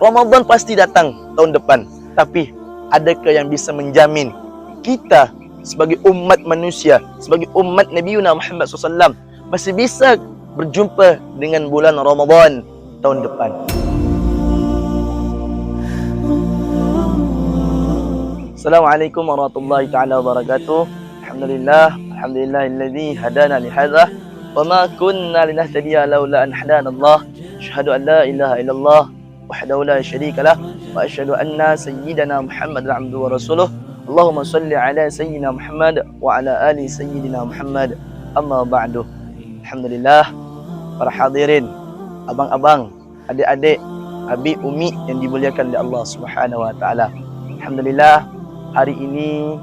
Ramadan pasti datang tahun depan. Tapi adakah yang bisa menjamin kita sebagai umat manusia, sebagai umat Nabi Muhammad SAW masih bisa berjumpa dengan bulan Ramadan tahun depan? Assalamualaikum warahmatullahi taala wabarakatuh. Alhamdulillahilladzi hadana li hadza wa ma kunna linahtadiya laula an hadanallah. Asyhadu an la ilaha illallah wahdahu la syarika lah wa asyhadu anna sayyidana Muhammadan abduhu wa rasuluh. Allahumma salli ala sayyidina Muhammad wa ala ali sayyidina Muhammad. Amma ba'du. Alhamdulillah, para hadirin, abang-abang, adik-adik, abi, umi yang dimuliakan oleh Allah Subhanahu wa taala. Alhamdulillah, hari ini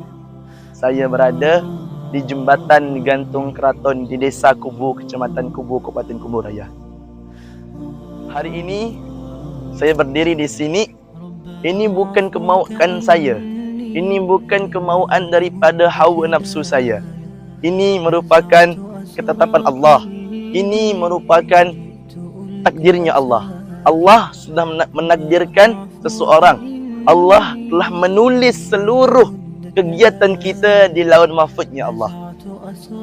saya berada di jembatan gantung keraton di Desa Kubu, Kecamatan Kubu, Kabupaten Kubu Raya. Hari ini saya berdiri di sini. Ini bukan kemauan saya. Ini bukan kemauan daripada hawa nafsu saya. Ini merupakan ketetapan Allah. Ini merupakan takdirnya Allah. Allah sudah menakdirkan seseorang. Allah telah menulis seluruh kegiatan kita di lauh mahfuznya Allah.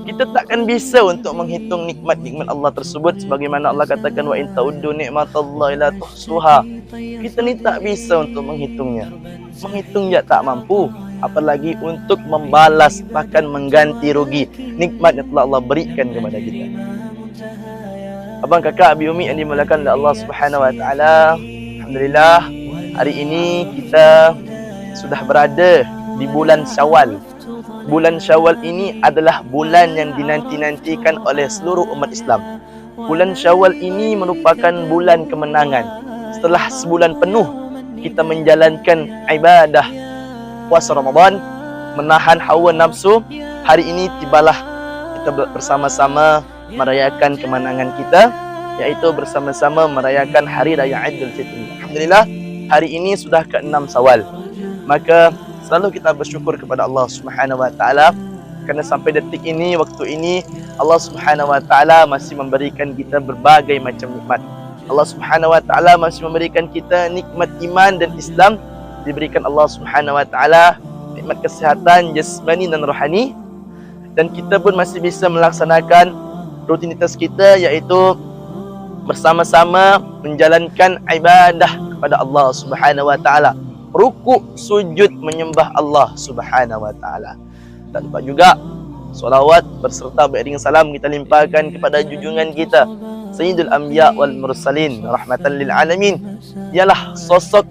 Kita takkan bisa untuk menghitung nikmat-nikmat Allah tersebut, sebagaimana Allah katakan wa in ta'uddu ni'matallahi la tuhsuha. Kita ni tak bisa untuk menghitungnya. Menghitungnya tak mampu, apalagi untuk membalas bahkan mengganti rugi nikmat yang telah Allah berikan kepada kita. Abang, kakak, abi, umi yang dimuliakan oleh Allah Subhanahu wa taala, alhamdulillah hari ini kita sudah berada di bulan Syawal. Bulan Syawal ini adalah bulan yang dinanti-nantikan oleh seluruh umat Islam. Bulan Syawal ini merupakan bulan kemenangan. Setelah sebulan penuh kita menjalankan ibadah puasa Ramadan, menahan hawa nafsu, hari ini tibalah kita bersama-sama merayakan kemenangan kita, yaitu bersama-sama merayakan Hari Raya Idul Fitri. Alhamdulillah, hari ini sudah ke-6 Syawal. Maka selalu kita bersyukur kepada Allah Subhanahu wa taala kerana sampai detik ini, waktu ini, Allah Subhanahu wa taala masih memberikan kita berbagai macam nikmat. Allah Subhanahu wa taala masih memberikan kita nikmat iman dan Islam, diberikan Allah Subhanahu wa taala nikmat kesihatan jasmani dan rohani, dan kita pun masih bisa melaksanakan rutinitas kita, iaitu bersama-sama menjalankan ibadah kepada Allah Subhanahu wa taala. Rukuk, sujud, menyembah Allah Subhanahu wa taala. Tak lupa juga solawat berserta beriring salam kita limpahkan kepada junjungan kita Sayyidul Anbiya wal Mursalin rahmatan lil alamin. Ialah sosok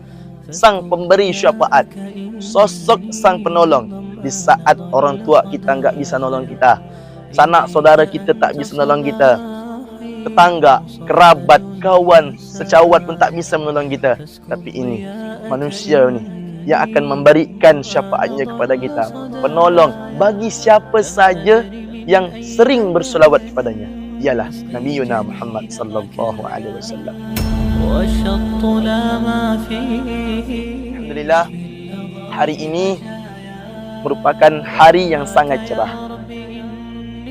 sang pemberi syafaat, sosok sang penolong di saat orang tua kita enggak bisa nolong kita, sanak saudara kita tak bisa nolong kita, tetangga, kerabat, kawan, secawat pun tak bisa menolong kita. Tapi ini manusia ni yang akan memberikan syafaatnya kepada kita, penolong bagi siapa saja yang sering bersolawat kepadanya, ialah Nabi Muhammad sallallahu alaihi wasallam. Alhamdulillah, hari ini merupakan hari yang sangat cerah.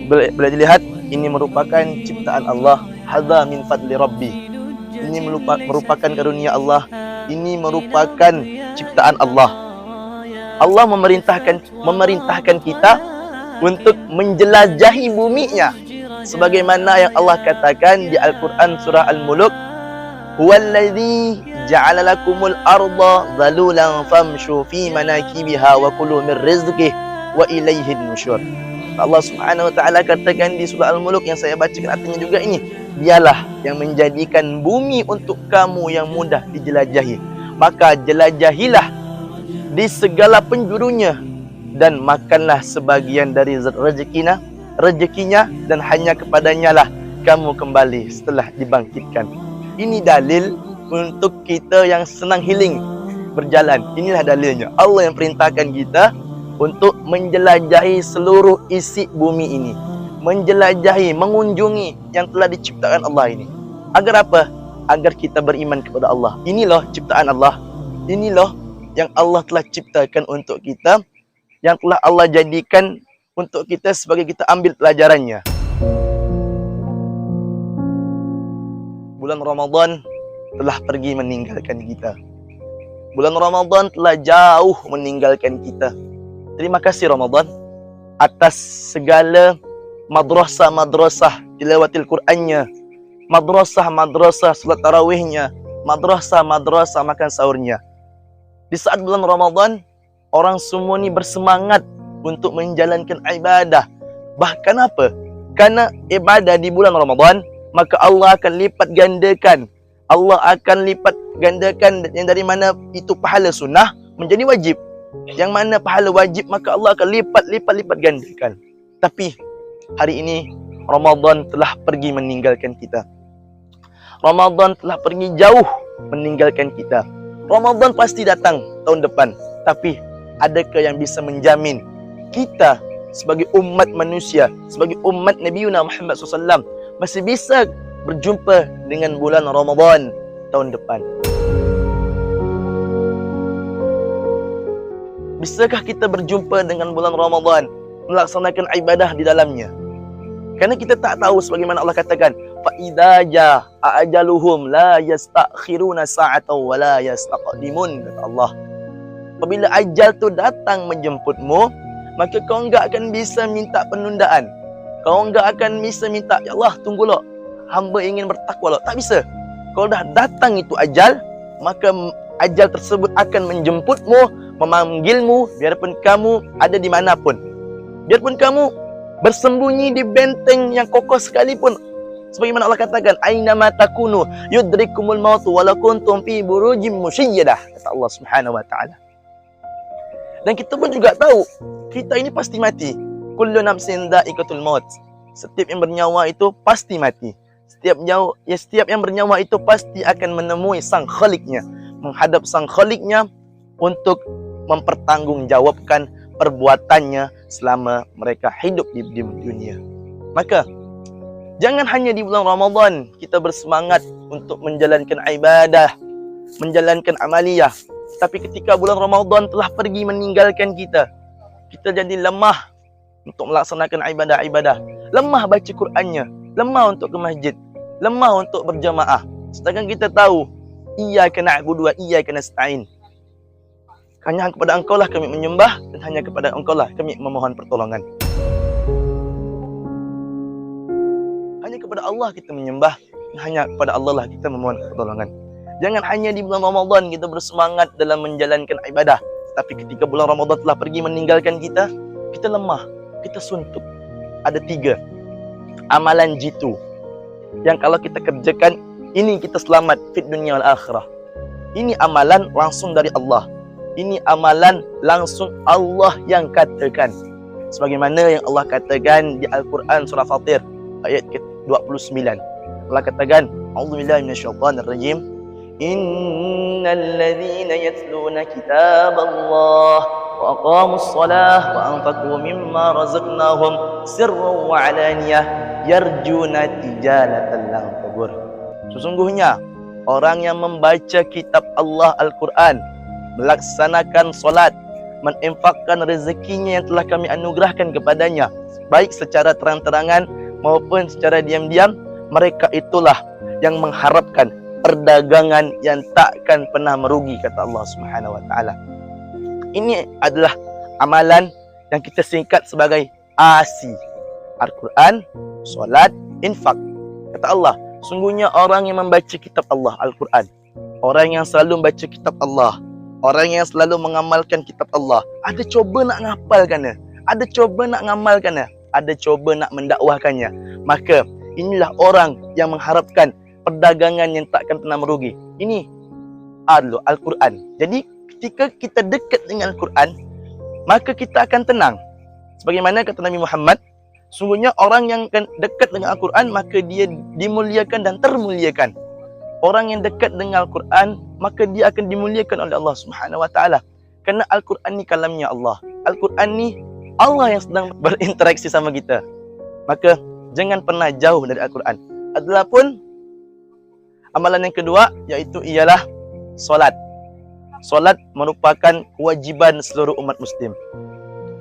Boleh dilihat, ini merupakan ciptaan Allah. Hadza min fadli Rabbi. Ini merupakan karunia Allah. Ini merupakan ciptaan Allah. Allah memerintahkan kita untuk menjelajahi buminya, sebagaimana yang Allah katakan di Al-Quran surah Al-Mulk, huwallazi ja'ala lakumul arda dhalulan famshu fi manakibiha wa kulu min rizqihi wa ilaihin nusyur. Allah Subhanahu wa taala katakan di surah Al-Mulk yang saya bacakan artinya juga ini, dialah yang menjadikan bumi untuk kamu yang mudah dijelajahi. Maka jelajahilah di segala penjurunya dan makanlah sebagian dari rezekinya, dan hanya kepadanya lah kamu kembali setelah dibangkitkan. Ini dalil untuk kita yang senang healing berjalan. Inilah dalilnya. Allah yang perintahkan kita untuk menjelajahi seluruh isi bumi ini, menjelajahi, mengunjungi yang telah diciptakan Allah ini. Agar apa? Agar kita beriman kepada Allah. Ini loh ciptaan Allah. Ini loh yang Allah telah ciptakan untuk kita, yang telah Allah jadikan untuk kita sebagai kita ambil pelajarannya. Bulan Ramadan telah pergi meninggalkan kita. Bulan Ramadan telah jauh meninggalkan kita. Terima kasih Ramadan atas segala madrasah-madrasah tilawatil Qur'annya, madrasah-madrasah salat tarawihnya, madrasah-madrasah makan sahurnya. Di saat bulan Ramadan, orang semua ni bersemangat untuk menjalankan ibadah. Bahkan apa? Karena ibadah di bulan Ramadan, maka Allah akan lipat gandakan. Allah akan lipat gandakan yang dari mana itu pahala sunnah menjadi wajib. Yang mana pahala wajib, maka Allah akan lipat gandakan. Tapi hari ini Ramadan telah pergi meninggalkan kita. Ramadan telah pergi jauh meninggalkan kita. Ramadan pasti datang tahun depan. Tapi adakah yang bisa menjamin kita sebagai umat manusia, sebagai umat Nabi Muhammad SAW masih bisa berjumpa dengan bulan Ramadan tahun depan? Bisakah kita berjumpa dengan bulan Ramadan, melaksanakan ibadah di dalamnya? Kerana kita tak tahu sebagaimana Allah katakan, fa idza jaa ajaluhum la yastakhiruna sa'atan wa la yastaqdimun, kata Allah. Apabila ajal tu datang menjemputmu, maka kau enggak akan bisa minta penundaan. Kau enggak akan bisa minta, ya Allah tunggulah, hamba ingin bertakwa lah. Tak bisa. Kalau dah datang itu ajal, maka ajal tersebut akan menjemputmu, memanggilmu, biarpun kamu ada di manapun. Biarpun kamu bersembunyi di benteng yang kokoh sekalipun. Sebagaimana Allah katakan, aynama takunu yudrikumul mautu walau kuntum fi burujim musyayyadah, kata Allah Subhanahu wa taala. Dan kita pun juga tahu, kita ini pasti mati. Kullu nafsin dha'iqatul maut. Setiap yang bernyawa itu pasti mati. Setiap yang bernyawa itu pasti akan menemui sang Khaliknya, menghadap sang Khaliknya untuk mempertanggungjawabkan perbuatannya selama mereka hidup di dunia. Maka jangan hanya di bulan Ramadan kita bersemangat untuk menjalankan ibadah, menjalankan amaliyah. Tapi ketika bulan Ramadan telah pergi meninggalkan kita, kita jadi lemah untuk melaksanakan ibadah-ibadah. Lemah baca Qur'annya, lemah untuk ke masjid, lemah untuk berjamaah. Sedangkan kita tahu, iyyaka na'budu wa iyyaka nasta'in. Hanya kepada Engkau lah kami menyembah, dan hanya kepada Engkau lah kami memohon pertolongan. Hanya kepada Allah kita menyembah, dan hanya kepada Allah lah kita memohon pertolongan. Jangan hanya di bulan Ramadan kita bersemangat dalam menjalankan ibadah, tapi ketika bulan Ramadan telah pergi meninggalkan kita, kita lemah, kita suntuk. Ada 3 amalan jitu yang kalau kita kerjakan, ini kita selamat fit dunia wal akhirah. Ini amalan langsung dari Allah. Ini amalan langsung Allah yang katakan. Sebagaimana yang Allah katakan di Al-Quran surah Fatir ayat ke-29. Allah katakan, A'udzubillahi minasyaitonirrajim. Innal ladzina yatluna kitaballah wa aqamus shalah wa anfaqu mimma razaqnahum sirran wa alaniyah yarjuna tijaratan lan tabur. Sesungguhnya orang yang membaca kitab Allah Al-Quran, melaksanakan solat, menginfakkan rezekinya yang telah kami anugerahkan kepadanya, baik secara terang-terangan maupun secara diam-diam, mereka itulah yang mengharapkan perdagangan yang takkan pernah merugi, kata Allah Subhanahu wa taala. Ini adalah amalan yang kita singkat sebagai ASI. Al-Quran, solat, infak. Kata Allah, sungguhnya orang yang membaca kitab Allah Al-Quran, orang yang selalu membaca kitab Allah, orang yang selalu mengamalkan kitab Allah, ada cuba nak ngapalkannya, ada cuba nak ngamalkannya, ada cuba nak mendakwahkannya, maka inilah orang yang mengharapkan perdagangan yang takkan pernah merugi. Ini adalah Al-Quran. Jadi ketika kita dekat dengan Al-Quran, maka kita akan tenang. Sebagaimana kata Nabi Muhammad, sungguhnya orang yang dekat dengan Al-Quran, maka dia dimuliakan dan termuliakan. Orang yang dekat dengan Al-Quran, maka dia akan dimuliakan oleh Allah Subhanahu wa taala. Kerana Al-Quran ni kalamnya Allah. Al-Quran ni Allah yang sedang berinteraksi sama kita. Maka jangan pernah jauh dari Al-Quran. Adapun amalan yang kedua, iaitu ialah solat. Solat merupakan kewajiban seluruh umat Muslim.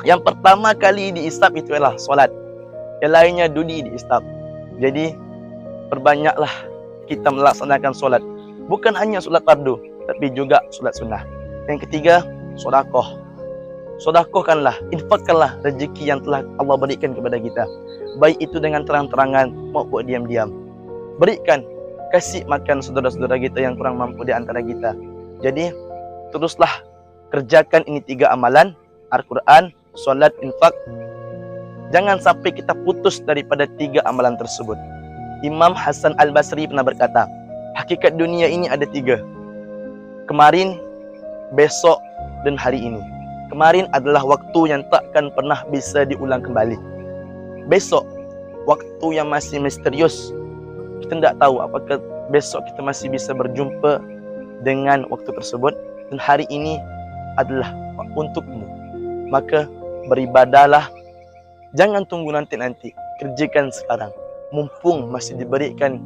Yang pertama kali diisap itu ialah solat. Yang lainnya duli diisap. Jadi perbanyaklah kita melaksanakan solat. Bukan hanya solat fardu, tapi juga solat sunnah. Yang ketiga, sedekah. Sedekahkanlah, infakkanlah rezeki yang telah Allah berikan kepada kita. Baik itu dengan terang-terangan maupun diam-diam. Berikan, kasih makan saudara-saudara kita yang kurang mampu di antara kita. Jadi, teruslah kerjakan ini 3 amalan, Al-Quran, solat, infak. Jangan sampai kita putus daripada 3 amalan tersebut. Imam Hasan Al-Basri pernah berkata, hakikat dunia ini ada 3. Kemarin, besok, dan hari ini. Kemarin adalah waktu yang takkan pernah bisa diulang kembali. Besok, waktu yang masih misterius. Kita tidak tahu apakah besok kita masih bisa berjumpa dengan waktu tersebut. Dan hari ini adalah untukmu. Maka beribadahlah. Jangan tunggu nanti-nanti. Kerjakan sekarang. Mumpung masih diberikan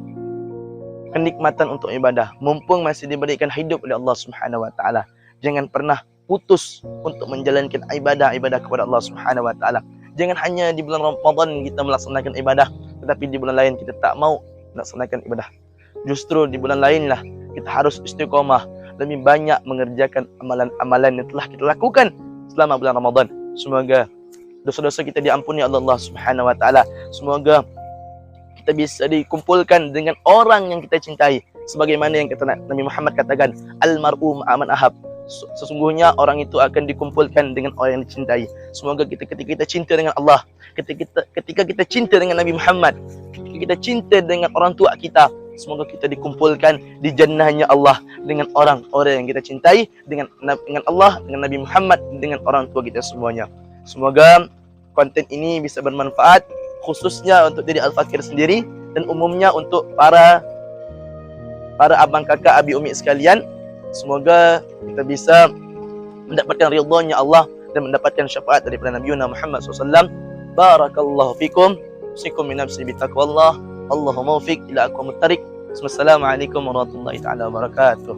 kenikmatan untuk ibadah. Mumpung masih diberikan hidup oleh Allah Subhanahu Wa Taala. Jangan pernah putus untuk menjalankan ibadah-ibadah kepada Allah Subhanahu Wa Taala. Jangan hanya di bulan Ramadan kita melaksanakan ibadah, tetapi di bulan lain kita tak mau melaksanakan ibadah. Justru di bulan lainlah kita harus istiqamah, lebih banyak mengerjakan amalan-amalan yang telah kita lakukan selama bulan Ramadan. Semoga dosa-dosa kita diampuni oleh Allah Subhanahu Wa Taala. Semoga kita bisa dikumpulkan dengan orang yang kita cintai, sebagaimana yang kata Nabi Muhammad katakan, al-mar'u ma'aman ahab. Sesungguhnya orang itu akan dikumpulkan dengan orang yang dicintai. Semoga ketika kita cinta dengan Allah, ketika kita cinta dengan Nabi Muhammad, ketika kita cinta dengan orang tua kita, semoga kita dikumpulkan di jannahnya Allah dengan orang-orang yang kita cintai, dengan Allah, dengan Nabi Muhammad, dengan orang tua kita semuanya. Semoga konten ini bisa bermanfaat, khususnya untuk diri Al-Fakir sendiri dan umumnya untuk para abang kakak, abi umi sekalian. Semoga kita bisa mendapatkan ridha-Nya Allah dan mendapatkan syafaat daripada Nabi Muhammad SAW. Barakallahu fikum. Usikum min nafsi bitaqwallah. Allahumma waffiq ila aqwamut thariq. Wassalamualaikum warahmatullahi taala wabarakatuh.